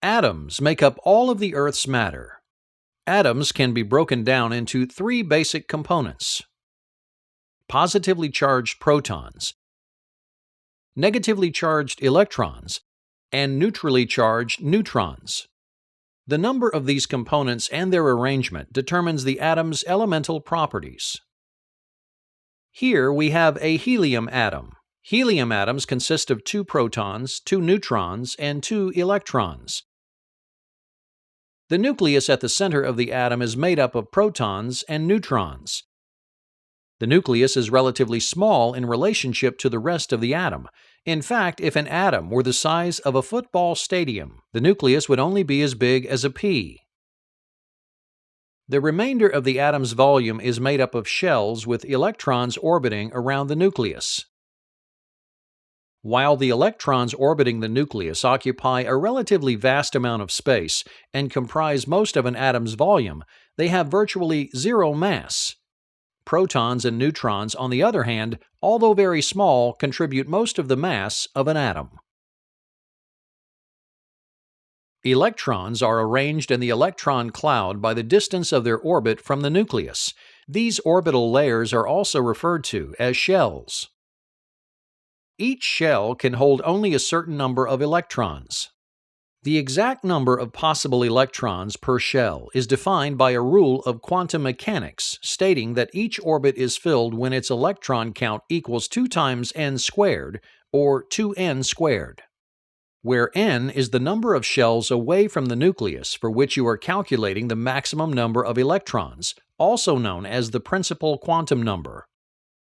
Atoms make up all of the Earth's matter. Atoms can be broken down into three basic components: positively charged protons, negatively charged electrons, and neutrally charged neutrons. The number of these components and their arrangement determines the atom's elemental properties. Here we have a helium atom. Helium atoms consist of 2 protons, 2 neutrons, and 2 electrons. The nucleus at the center of the atom is made up of protons and neutrons. The nucleus is relatively small in relationship to the rest of the atom. In fact, if an atom were the size of a football stadium, the nucleus would only be as big as a pea. The remainder of the atom's volume is made up of shells with electrons orbiting around the nucleus. While the electrons orbiting the nucleus occupy a relatively vast amount of space and comprise most of an atom's volume, they have virtually zero mass. Protons and neutrons, on the other hand, although very small, contribute most of the mass of an atom. Electrons are arranged in the electron cloud by the distance of their orbit from the nucleus. These orbital layers are also referred to as shells. Each shell can hold only a certain number of electrons. The exact number of possible electrons per shell is defined by a rule of quantum mechanics stating that each orbit is filled when its electron count equals 2 times n squared, or 2n squared, where n is the number of shells away from the nucleus for which you are calculating the maximum number of electrons, also known as the principal quantum number.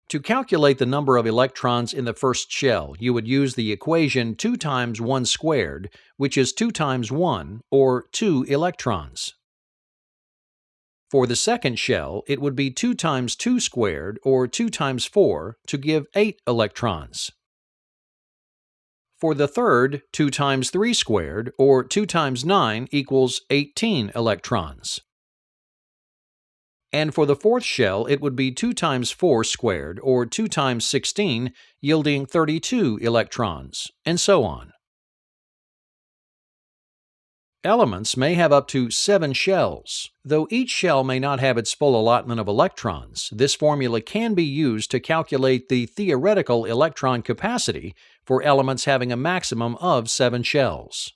To calculate the number of electrons in the first shell, you would use the equation 2 times 1 squared, which is 2 times 1, or 2 electrons. For the second shell, it would be 2 times 2 squared, or 2 times 4, to give 8 electrons. For the third, 2 times 3 squared, or 2 times 9, equals 18 electrons. And for the fourth shell, it would be 2 times 4 squared, or 2 times 16, yielding 32 electrons, and so on. Elements may have up to 7 shells. Though each shell may not have its full allotment of electrons, this formula can be used to calculate the theoretical electron capacity for elements having a maximum of 7 shells.